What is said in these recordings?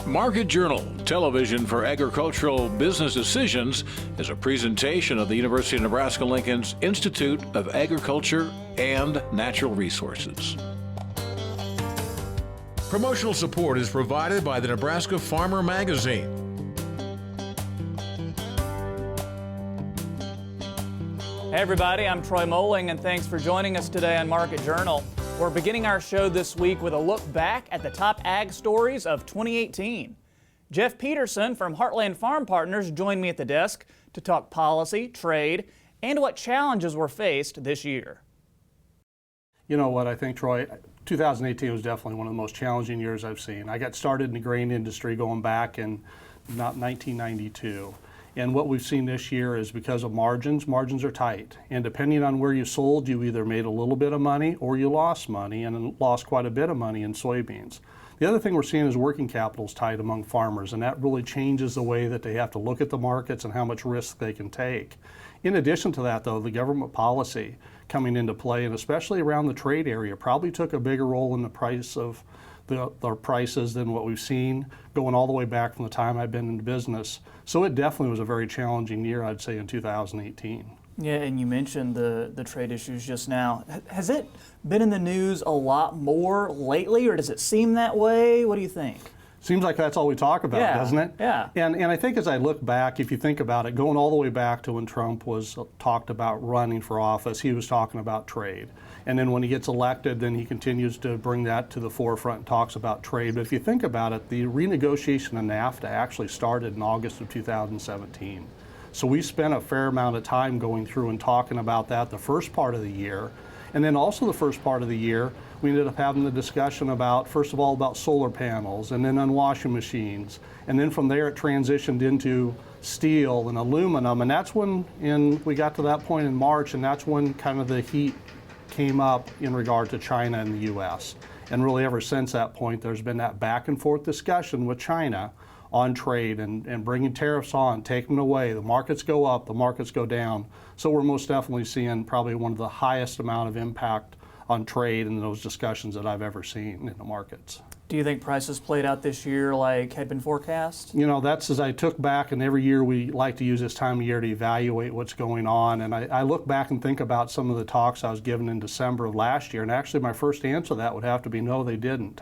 Market Journal, television for agricultural business decisions, is a presentation of the University of Nebraska-Lincoln's Institute of Agriculture and Natural Resources. Promotional support is provided by the Nebraska Farmer Magazine. Hey everybody, I'm Troy Moling, and thanks for joining us today on Market Journal. We're beginning our show this week with a look back at the top ag stories of 2018. Jeff Peterson from Heartland Farm Partners joined me at the desk to talk policy, trade, and what challenges were faced this year. You know what, I think, Troy, 2018 was definitely one of the most challenging years I've seen. I got started in the grain industry going back in 1992. And what we've seen this year is because of margins are tight. And depending on where you sold, you either made a little bit of money or you lost money, and lost quite a bit of money in soybeans. The other thing we're seeing is working capital is tight among farmers, and that really changes the way that they have to look at the markets and how much risk they can take. In addition to that, though, the government policy coming into play, and especially around the trade area, probably took a bigger role in the price of the prices than what we've seen going all the way back from the time I've been in business. So it definitely was a very challenging year, I'd say, in 2018. Yeah, and you mentioned the trade issues just now. Has it been in the news a lot more lately, or does it seem that way? What do you think? Seems like that's all we talk about, doesn't it? Yeah. And I think as I look back, if you think about it, going all the way back to when Trump was talked about running for office, he was talking about trade. And then when he gets elected, then he continues to bring that to the forefront and talks about trade. But if you think about it, the renegotiation of NAFTA actually started in August of 2017. So we spent a fair amount of time going through and talking about that the first part of the year. And then also the first part of the year, we ended up having the discussion about, first of all, about solar panels, and then on washing machines. And then from there it transitioned into steel and aluminum. And that's when we got to that point in March, and that's when kind of the heat came up in regard to China and the U.S. And really ever since that point, there's been that back and forth discussion with China on trade and bringing tariffs on, taking them away. The markets go up, the markets go down. So we're most definitely seeing probably one of the highest amount of impact on trade in those discussions that I've ever seen in the markets. Do you think prices played out this year like had been forecast? You know, that's as I took back, and every year we like to use this time of year to evaluate what's going on. And I look back and think about some of the talks I was given in December of last year, and actually my first answer to that would have to be no, they didn't.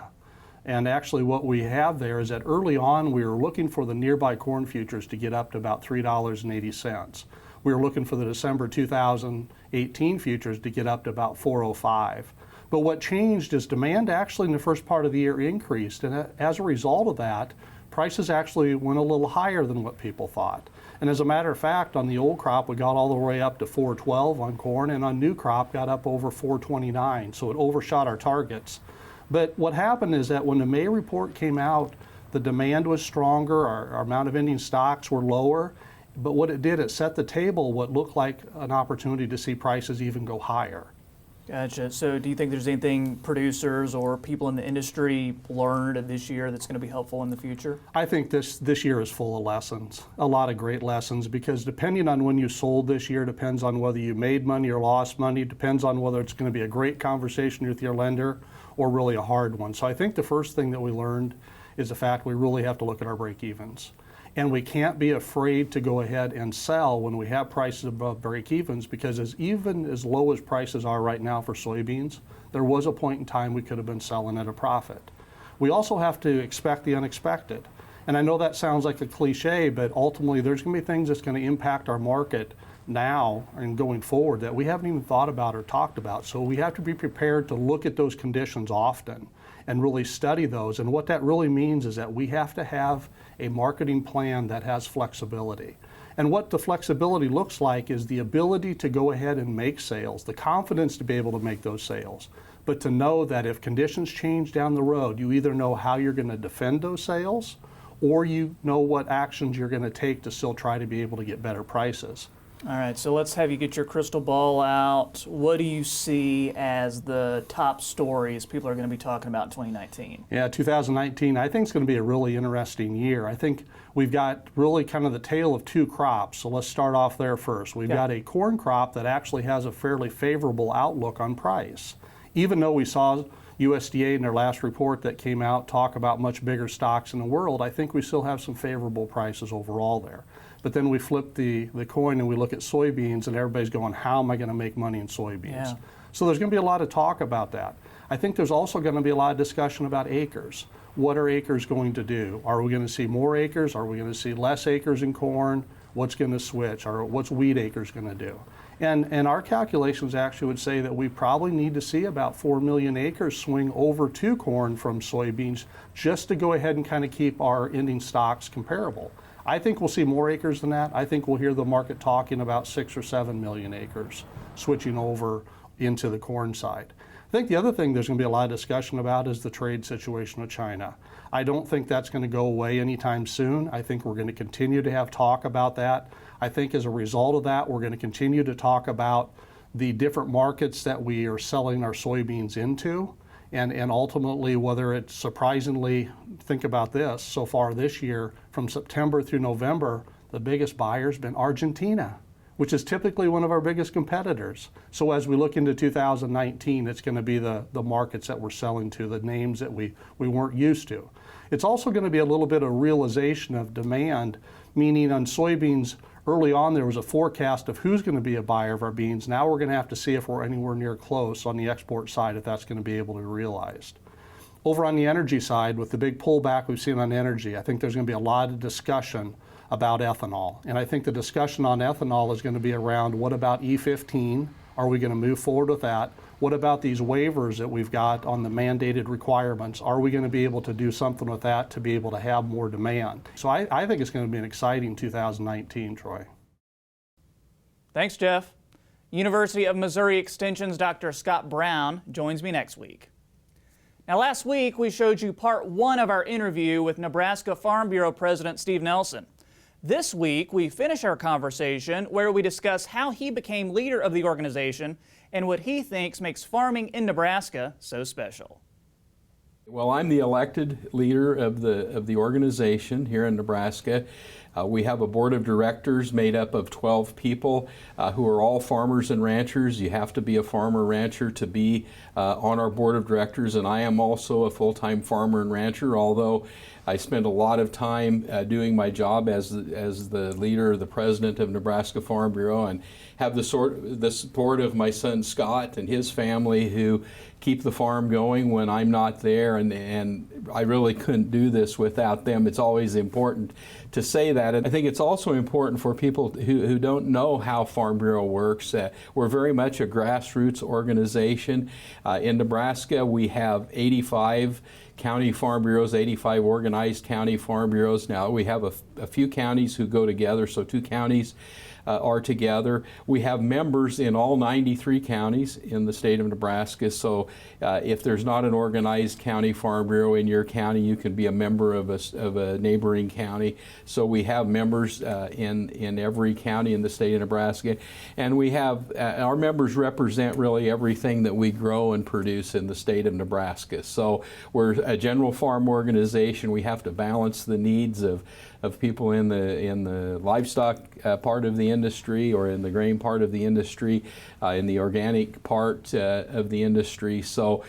And actually what we have there is that early on we were looking for the nearby corn futures to get up to about $3.80. We were looking for the December 2018 futures to get up to about $4.05. But what changed is demand actually in the first part of the year increased, and as a result of that, prices actually went a little higher than what people thought. And as a matter of fact, on the old crop, we got all the way up to $4.12 on corn, and on new crop got up over $4.29, so it overshot our targets. But what happened is that when the May report came out, the demand was stronger, our amount of ending stocks were lower, but what it did, it set the table what looked like an opportunity to see prices even go higher. Gotcha. So do you think there's anything producers or people in the industry learned this year that's going to be helpful in the future? I think this year is full of lessons, a lot of great lessons, because depending on when you sold this year, depends on whether you made money or lost money, depends on whether it's going to be a great conversation with your lender or really a hard one. So I think the first thing that we learned is the fact we really have to look at our break-evens. And we can't be afraid to go ahead and sell when we have prices above break-evens, because even as low as prices are right now for soybeans, there was a point in time we could have been selling at a profit. We also have to expect the unexpected. And I know that sounds like a cliche, but ultimately there's going to be things that's going to impact our market now and going forward that we haven't even thought about or talked about. So we have to be prepared to look at those conditions often and really study those. And what that really means is that we have to have a marketing plan that has flexibility. And what the flexibility looks like is the ability to go ahead and make sales, the confidence to be able to make those sales, but to know that if conditions change down the road, you either know how you're going to defend those sales or you know what actions you're going to take to still try to be able to get better prices. All right, so let's have you get your crystal ball out. What do you see as the top stories people are going to be talking about in 2019? Yeah, 2019, I think it's going to be a really interesting year. I think we've got really kind of the tale of two crops, so let's start off there first. We've got a corn crop that actually has a fairly favorable outlook on price. Even though we saw USDA in their last report that came out talk about much bigger stocks in the world, I think we still have some favorable prices overall there. But then we flip the coin and we look at soybeans, and everybody's going, how am I going to make money in soybeans? Yeah. So there's going to be a lot of talk about that. I think there's also going to be a lot of discussion about acres. What are acres going to do? Are we going to see more acres? Are we going to see less acres in corn? What's going to switch? Or what's wheat acres going to do? And our calculations actually would say that we probably need to see about 4 million acres swing over to corn from soybeans just to go ahead and kind of keep our ending stocks comparable. I think we'll see more acres than that. I think we'll hear the market talking about 6 or 7 million acres switching over into the corn side. I think the other thing there's going to be a lot of discussion about is the trade situation with China. I don't think that's going to go away anytime soon. I think we're going to continue to have talk about that. I think as a result of that, we're going to continue to talk about the different markets that we are selling our soybeans into. And ultimately, whether it's surprisingly, think about this, so far this year, from September through November, the biggest buyer's been Argentina, which is typically one of our biggest competitors. So as we look into 2019, it's going to be the markets that we're selling to, the names that we weren't used to. It's also going to be a little bit of realization of demand, meaning on soybeans, early on there was a forecast of who's going to be a buyer of our beans. Now we're going to have to see if we're anywhere near close on the export side, if that's going to be able to be realized. Over on the energy side, with the big pullback we've seen on energy, I think there's going to be a lot of discussion about ethanol. And I think the discussion on ethanol is going to be around, what about E15? Are we going to move forward with that? What about these waivers that we've got on the mandated requirements? Are we going to be able to do something with that to be able to have more demand? So I think it's going to be an exciting 2019, Troy. Thanks, Jeff. University of Missouri Extension's Dr. Scott Brown joins me next week. Now, last week we showed you part one of our interview with Nebraska Farm Bureau President Steve Nelson. This week we finish our conversation where we discuss how he became leader of the organization and what he thinks makes farming in Nebraska so special. Well, I'm the elected leader of the organization here in Nebraska. We have a board of directors made up of 12 people who are all farmers and ranchers. You have to be a farmer rancher to be on our board of directors, and I am also a full-time farmer and rancher, although I spend a lot of time doing my job as the leader, the president of Nebraska Farm Bureau, and have the support of my son Scott and his family who keep the farm going when I'm not there, and I really couldn't do this without them. It's always important to say that. And I think it's also important for people who don't know how Farm Bureau works. We're very much a grassroots organization. In Nebraska, we have 85 county farm bureaus, 85 organized county farm bureaus. Now we have a few counties who go together, so 2 counties are together. We have members in all 93 counties in the state of Nebraska, so if there's not an organized county farm bureau in your county, you can be a member of a neighboring county. So we have members in every county in the state of Nebraska, and we have our members represent really everything that we grow and produce in the state of Nebraska. So we're a general farm organization. We have to balance the needs of people in the livestock part of the industry, or in the grain part of the industry, in the organic part of the industry. So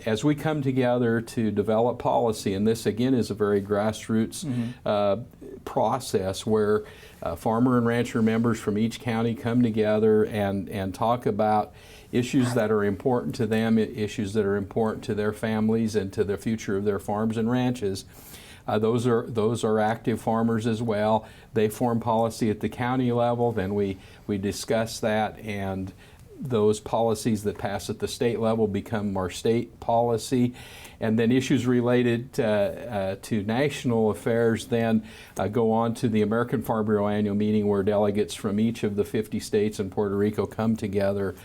as we come together to develop policy, and this again is a very grassroots process where farmer and rancher members from each county come together and talk about issues that are important to them, issues that are important to their families and to the future of their farms and ranches. Those are active farmers as well. They form policy at the county level, then we discuss that, and those policies that pass at the state level become our state policy. And then issues related to national affairs then go on to the American Farm Bureau annual meeting, where delegates from each of the 50 states and Puerto Rico come together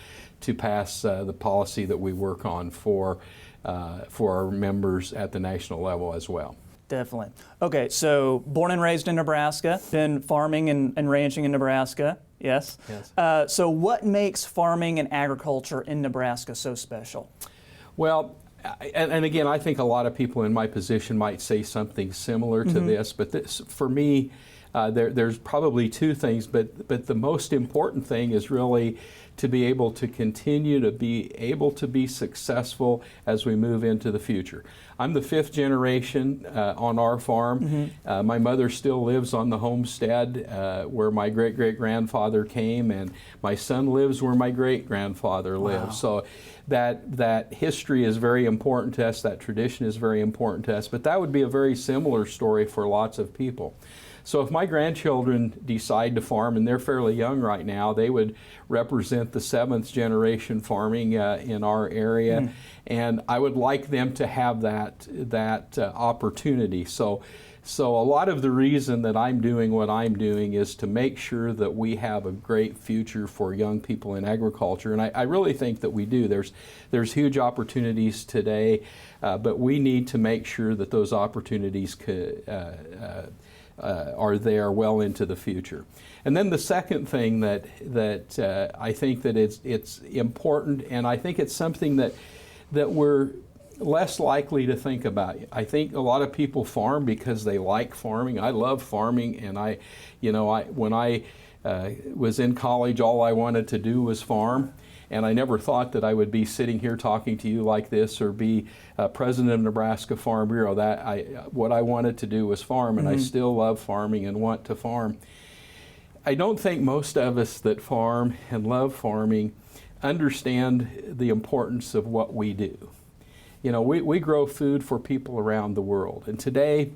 to pass the policy that we work on for our members at the national level as well. Definitely. Okay, so born and raised in Nebraska, been farming and ranching in Nebraska, yes? Yes. So what makes farming and agriculture in Nebraska so special? Well, and again, I think a lot of people in my position might say something similar to this, but for me, There's probably two things, but the most important thing is really to be able to continue to be able to be successful as we move into the future. I'm the 5th generation on our farm. My mother still lives on the homestead where my great-great-grandfather came, and my son lives where my great-grandfather lived. So that history is very important to us, that tradition is very important to us, but that would be a very similar story for lots of people. So if my grandchildren decide to farm, and they're fairly young right now, they would represent the 7th generation farming in our area, and I would like them to have that opportunity. So a lot of the reason that I'm doing what I'm doing is to make sure that we have a great future for young people in agriculture, and I really think that we do. There's huge opportunities today, but we need to make sure that those opportunities are there well into the future. And then the second thing that I think that it's important, and I think it's something that we're less likely to think about. I think a lot of people farm because they like farming. I love farming, and when I was in college, all I wanted to do was farm. And I never thought that I would be sitting here talking to you like this or be president of Nebraska Farm Bureau. What I wanted to do was farm, and I still love farming and want to farm. I don't think most of us that farm and love farming understand the importance of what we do. We grow food for people around the world, and today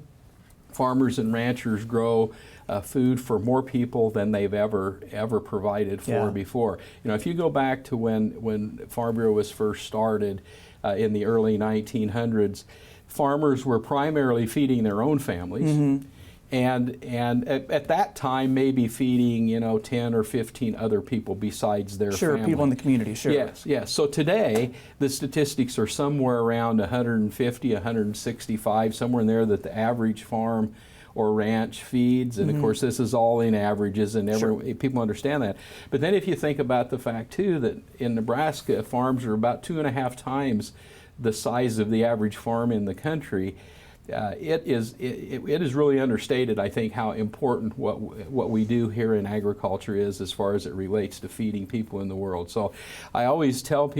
farmers and ranchers grow food for more people than they've ever provided for before. If you go back to when Farm Bureau was first started in the early 1900s, farmers were primarily feeding their own families, and at that time maybe feeding 10 or 15 other people besides their family. People in the community. Yes. So today the statistics are somewhere around 150, 165, somewhere in there that the average farm or ranch feeds, and of course this is all in averages, and people understand that. But then if you think about the fact too that in Nebraska farms are about 2.5 times the size of the average farm in the country, it is really understated, I think, how important what we do here in agriculture is as far as it relates to feeding people in the world. So I always tell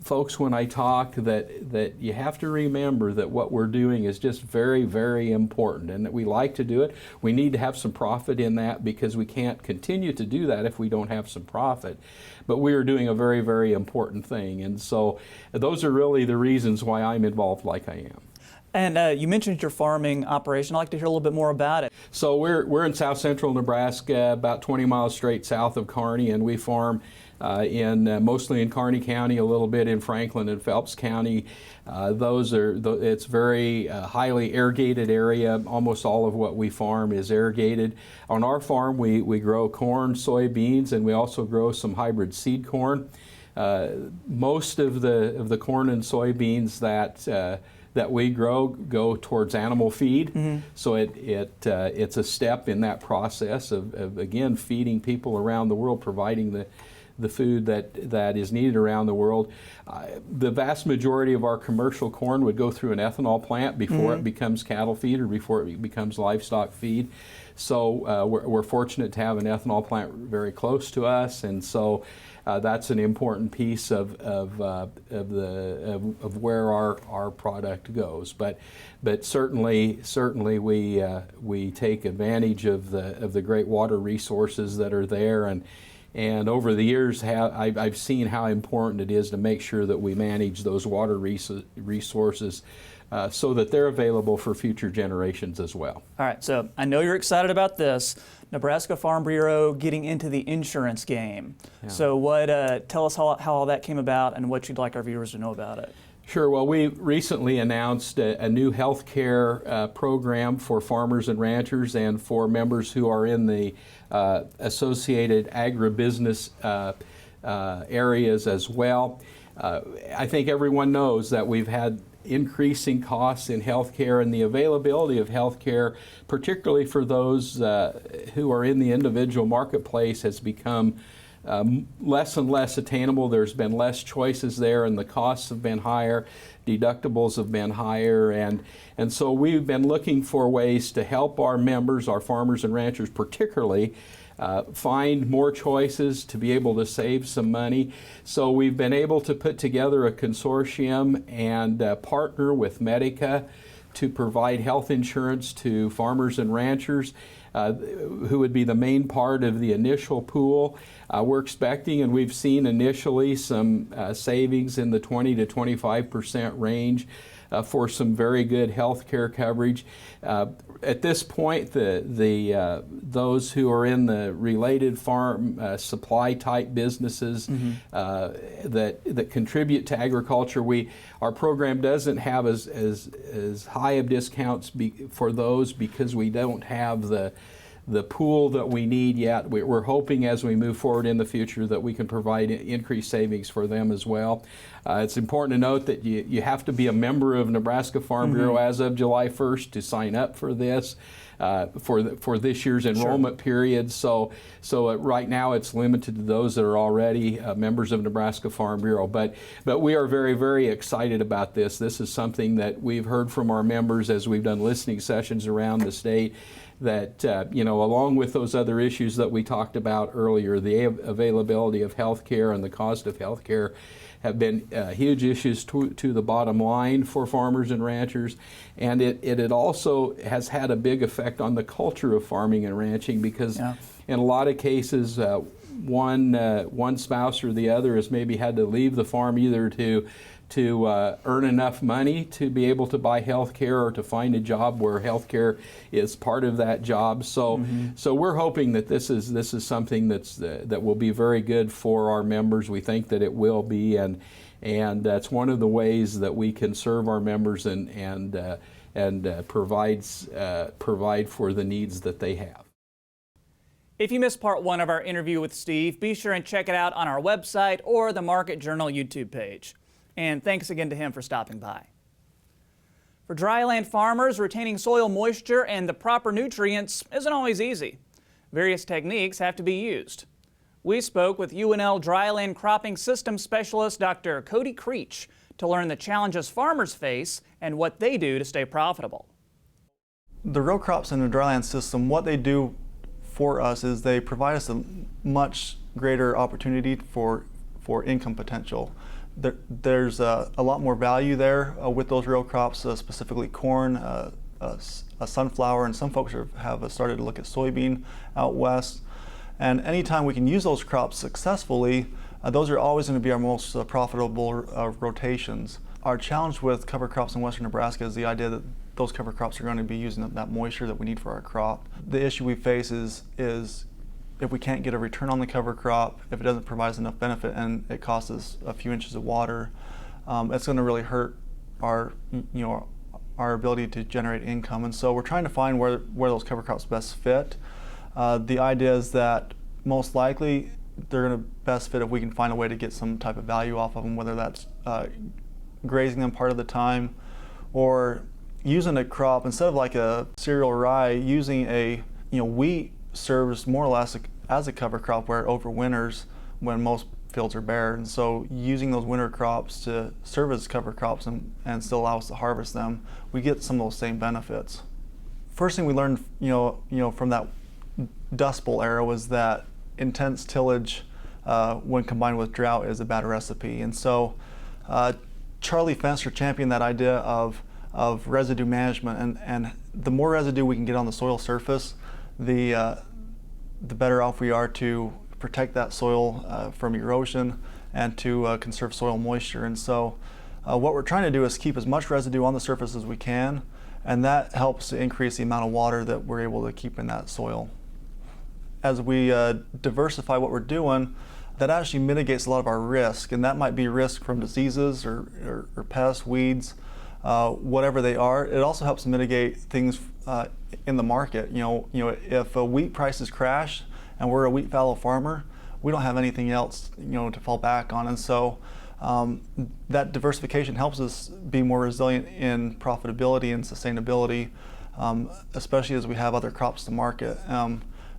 folks when I talk that you have to remember that what we're doing is just very, very important, and that we like to do it. We need to have some profit in that because we can't continue to do that if we don't have some profit. But we are doing a very, very important thing, and so those are really the reasons why I'm involved like I am. And you mentioned your farming operation. I'd like to hear a little bit more about it. So we're in south central Nebraska, about 20 miles straight south of Kearney, and we farm mostly in Kearney County, a little bit in Franklin and Phelps County. It's very highly irrigated area. Almost all of what we farm is irrigated. On our farm, we grow corn, soybeans, and we also grow some hybrid seed corn. Most of the corn and soybeans that we grow go towards animal feed, so it's a step in that process of again feeding people around the world, providing the food that is needed around the world. The vast majority of our commercial corn would go through an ethanol plant before it becomes cattle feed or before it becomes livestock feed. So we're fortunate to have an ethanol plant very close to us, and so that's an important piece of where our product goes. But certainly we take advantage of the great water resources that are there, and over the years I've seen how important it is to make sure that we manage those water resources so that they're available for future generations as well. All right, so I know you're excited about this. Nebraska Farm Bureau getting into the insurance game. Yeah. So tell us how all that came about and what you'd like our viewers to know about it. Sure. Well, we recently announced a new health care program for farmers and ranchers and for members who are in the associated agribusiness areas as well. I think everyone knows that we've had increasing costs in health care, and the availability of health care, particularly for those who are in the individual marketplace, has become less and less attainable. There's been less choices there, and the costs have been higher. deductibles have been higher, and so we've been looking for ways to help our members, our farmers and ranchers particularly, find more choices to be able to save some money. So we've been able to put together a consortium and partner with Medica to provide health insurance to farmers and ranchers who would be the main part of the initial pool. We're expecting, and we've seen initially, some savings in the 20 to 25% range for some very good health care coverage. At this point, those who are in the related farm supply type businesses that contribute to agriculture, our program doesn't have as high of discounts for those because we don't have the pool that we need yet. We're hoping as we move forward in the future that we can provide increased savings for them as well. It's important to note that you have to be a member of Nebraska Farm Bureau as of July 1st to sign up for this, for this year's enrollment period. So right now it's limited to those that are already members of Nebraska Farm Bureau. But we are very, very excited about this. This is something that we've heard from our members as we've done listening sessions around the state, that along with those other issues that we talked about earlier, the availability of health care and the cost of health care have been huge issues to the bottom line for farmers and ranchers, and it also has had a big effect on the culture of farming and ranching, because in a lot of cases one spouse or the other has maybe had to leave the farm either to earn enough money to be able to buy health care or to find a job where health care is part of that job. So we're hoping that this is something that will be very good for our members. We think that it will be, and that's one of the ways that we can serve our members and provide for the needs that they have. If you missed part one of our interview with Steve, be sure and check it out on our website or the Market Journal YouTube page. And thanks again to him for stopping by. For dryland farmers, retaining soil moisture and the proper nutrients isn't always easy. Various techniques have to be used. We spoke with UNL Dryland Cropping Systems specialist Dr. Cody Creech to learn the challenges farmers face and what they do to stay profitable. The row crops in the dryland system, what they do for us is they provide us a much greater opportunity for income potential. There's a lot more value there with those row crops, specifically corn, a sunflower, and some folks have started to look at soybean out west. And anytime we can use those crops successfully, those are always going to be our most profitable rotations. Our challenge with cover crops in western Nebraska is the idea that those cover crops are going to be using that moisture that we need for our crop. The issue we face is if we can't get a return on the cover crop, if it doesn't provide us enough benefit and it costs us a few inches of water, it's going to really hurt our ability to generate income. And so we're trying to find where those cover crops best fit. The idea is that most likely they're going to best fit if we can find a way to get some type of value off of them, whether that's grazing them part of the time or using a crop instead of like a cereal rye, using a wheat serves more or less as a cover crop where it overwinters when most fields are bare, and so using those winter crops to serve as cover crops and still allow us to harvest them, we get some of those same benefits. First thing we learned from that Dust Bowl era was that intense tillage when combined with drought is a bad recipe, and so Charlie Fenster championed that idea of residue management, and the more residue we can get on the soil surface, the better off we are to protect that soil from erosion and to conserve soil moisture. And so what we're trying to do is keep as much residue on the surface as we can, and that helps to increase the amount of water that we're able to keep in that soil. As we diversify what we're doing, that actually mitigates a lot of our risk, and that might be risk from diseases or pests, weeds, whatever they are. It also helps mitigate things in the market. If wheat prices crash and we're a wheat fallow farmer, we don't have anything else to fall back on, and so that diversification helps us be more resilient in profitability and sustainability, especially as we have other crops to market.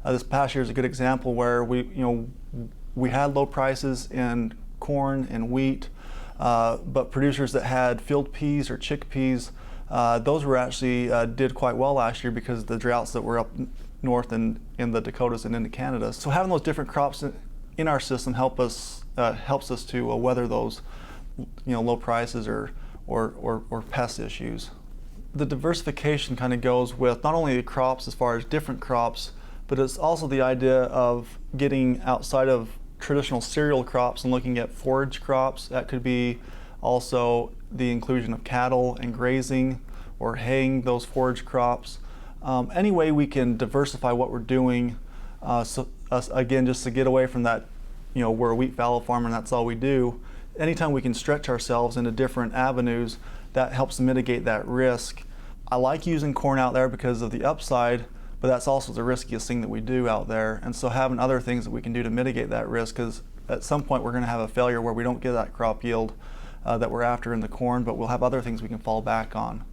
This past year is a good example where we had low prices in corn and wheat, but producers that had field peas or chickpeas, those were actually did quite well last year because of the droughts that were up north and in the Dakotas and into Canada. So having those different crops in our system helps us to weather those, low prices or pest issues. The diversification kind of goes with not only the crops as far as different crops, but it's also the idea of getting outside of traditional cereal crops and looking at forage crops. That could be also the inclusion of cattle and grazing or haying those forage crops. Any way we can diversify what we're doing, again, just to get away from that, we're a wheat fallow farmer and that's all we do. Anytime we can stretch ourselves into different avenues, that helps mitigate that risk. I like using corn out there because of the upside, but that's also the riskiest thing that we do out there. And so having other things that we can do to mitigate that risk, because at some point we're going to have a failure where we don't get that crop yield that we're after in the corn, but we'll have other things we can fall back on.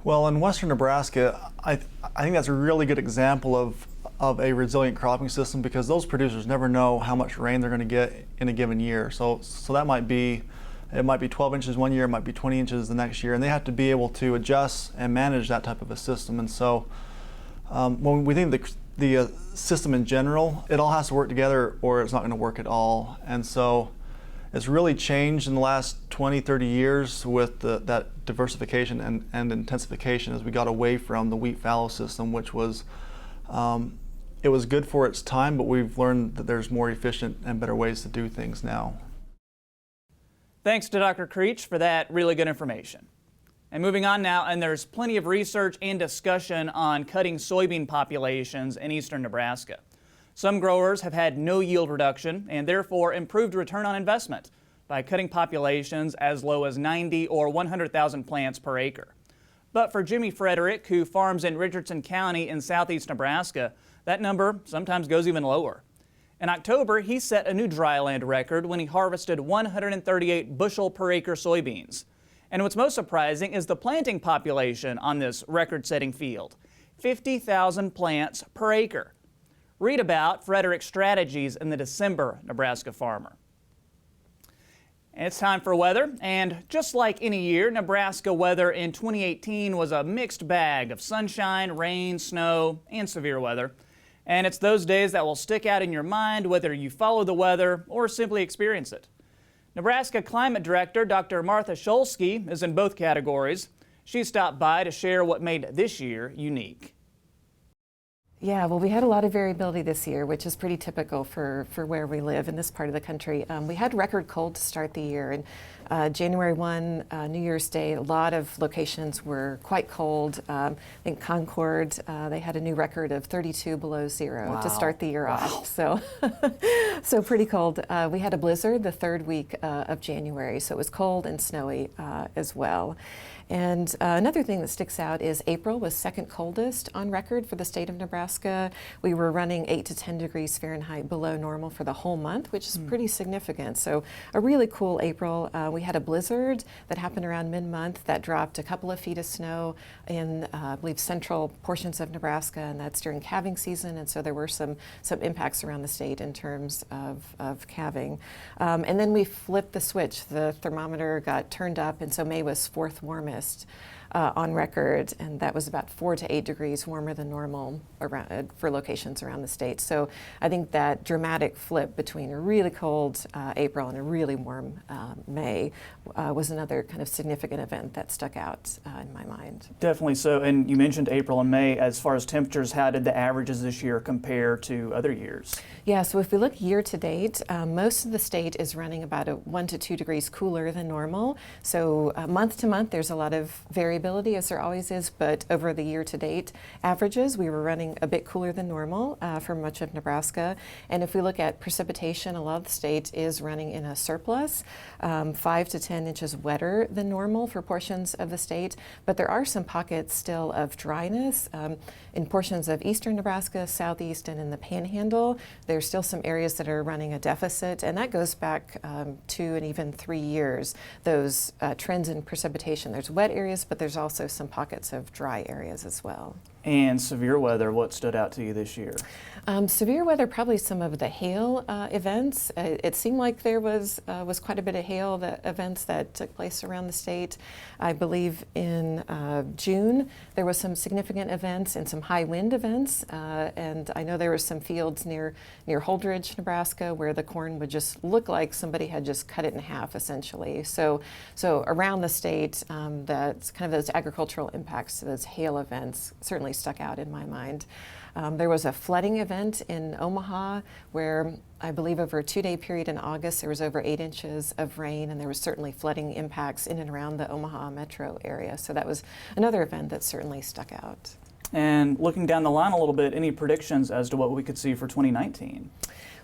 Well, in western Nebraska, I think that's a really good example of a resilient cropping system, because those producers never know how much rain they're going to get in a given year. So that might be 12 inches one year, it might be 20 inches the next year, and they have to be able to adjust and manage that type of a system. And so when we think the system in general, it all has to work together or it's not going to work at all. And so it's really changed in the last 20, 30 years with that diversification and intensification as we got away from the wheat fallow system, which was it was good for its time, but we've learned that there's more efficient and better ways to do things now. Thanks to Dr. Creech for that really good information. And moving on now, and there's plenty of research and discussion on cutting soybean populations in eastern Nebraska. Some growers have had no yield reduction and therefore improved return on investment by cutting populations as low as 90 or 100,000 plants per acre. But for Jimmy Frederick, who farms in Richardson County in southeast Nebraska, that number sometimes goes even lower. In October, he set a new dryland record when he harvested 138 bushel per acre soybeans. And what's most surprising is the planting population on this record-setting field, 50,000 plants per acre. Read about Frederick's strategies in the December Nebraska Farmer. And it's time for weather, and just like any year, Nebraska weather in 2018 was a mixed bag of sunshine, rain, snow, and severe weather. And it's those days that will stick out in your mind whether you follow the weather or simply experience it. Nebraska Climate Director Dr. Martha Shulski is in both categories. She stopped by to share what made this year unique. Yeah, well, we had a lot of variability this year, which is pretty typical for where we live in this part of the country. We had record cold to start the year, and January 1, New Year's Day, a lot of locations were quite cold. I think Concord, they had a new record of 32 below zero to start the year off. So, so pretty cold. We had a blizzard the third week of January, so it was cold and snowy as well. And another thing that sticks out is April was second coldest on record for the state of Nebraska. We were running 8 to 10 degrees Fahrenheit below normal for the whole month, which is pretty significant. So a really cool April. We had a blizzard that happened around mid-month that dropped a couple of feet of snow in, I believe, central portions of Nebraska, and that's during calving season. And so there were some impacts around the state in terms of calving. And then we flipped the switch. The thermometer got turned up, and so May was fourth warmest on record, and that was about 4 to 8 degrees warmer than normal for locations around the state. So I think that dramatic flip between a really cold April and a really warm May was another kind of significant event that stuck out in my mind. Definitely so. And you mentioned April and May. As far as temperatures, how did the averages this year compare to other years? Yeah, so if we look year to date, most of the state is running about 1 to 2 degrees cooler than normal. So month to month, there's a lot of variability, as there always is, but over the year to date averages, we were running a bit cooler than normal for much of Nebraska. And if we look at precipitation, a lot of the state is running in a surplus, 5 to 10 inches wetter than normal for portions of the state, but there are some pockets still of dryness in portions of eastern Nebraska, southeast, and in the Panhandle. There's still some areas that are running a deficit, and that goes back 2 and even 3 years, those trends in precipitation. There's wet areas, but there's also some pockets of dry areas as well. And severe weather, what stood out to you this year? Severe weather, probably some of the hail events. It seemed like there was quite a bit of hail events that took place around the state. I believe in June there was some significant events and some high wind events, and I know there were some fields near Holdridge, Nebraska, where the corn would just look like somebody had just cut it in half, essentially. So around the state, that's kind of those agricultural impacts to those hail events certainly stuck out in my mind. There was a flooding event in Omaha where I believe over a 2-day period in August there was over 8 inches of rain, and there was certainly flooding impacts in and around the Omaha metro area. So that was another event that certainly stuck out. And looking down the line a little bit, any predictions as to what we could see for 2019?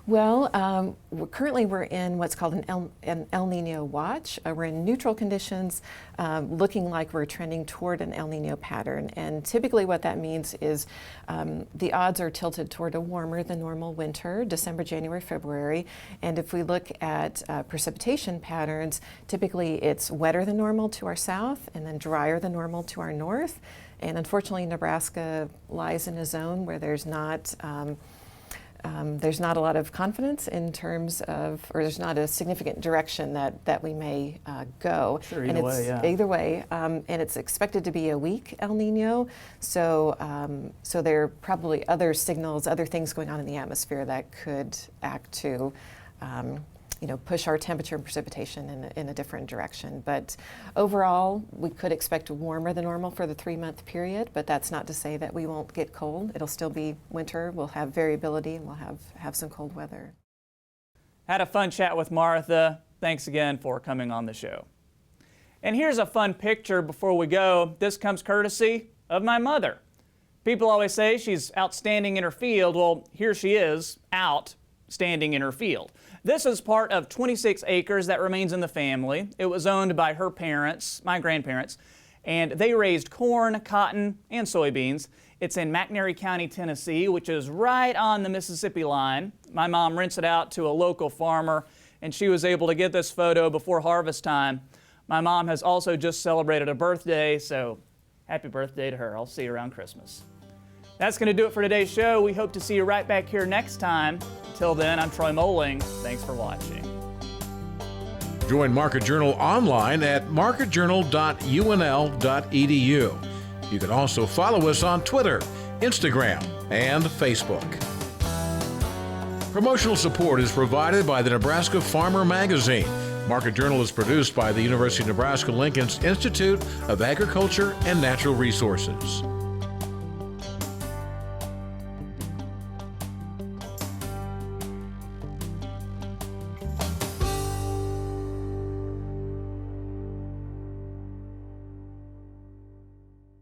Well, currently we're in what's called an El Nino watch. We're in neutral conditions, looking like we're trending toward an El Nino pattern. And typically what that means is the odds are tilted toward a warmer than normal winter, December, January, February. And if we look at precipitation patterns, typically it's wetter than normal to our south and then drier than normal to our north. And unfortunately, Nebraska lies in a zone where there's not a lot of confidence in terms of, or there's not a significant direction that we may go. Sure, either way, yeah. Either way, and it's expected to be a weak El Nino, so there are probably other signals, other things going on in the atmosphere that could act to push our temperature and precipitation in a different direction. But overall, we could expect warmer than normal for the 3-month period, but that's not to say that we won't get cold. It'll still be winter. We'll have variability, and we'll have some cold weather. Had a fun chat with Martha. Thanks again for coming on the show. And here's a fun picture before we go. This comes courtesy of my mother. People always say she's outstanding in her field. Well, here she is, out standing in her field. This is part of 26 acres that remains in the family. It was owned by her parents, my grandparents, and they raised corn, cotton, and soybeans. It's in McNairy County, Tennessee, which is right on the Mississippi line. My mom rents it out to a local farmer, and she was able to get this photo before harvest time. My mom has also just celebrated a birthday, so happy birthday to her. I'll see you around Christmas. That's going to do it for today's show. We hope to see you right back here next time. Until then, I'm Troy Moling. Thanks for watching. Join Market Journal online at marketjournal.unl.edu. You can also follow us on Twitter, Instagram, and Facebook. Promotional support is provided by the Nebraska Farmer Magazine. Market Journal is produced by the University of Nebraska-Lincoln's Institute of Agriculture and Natural Resources.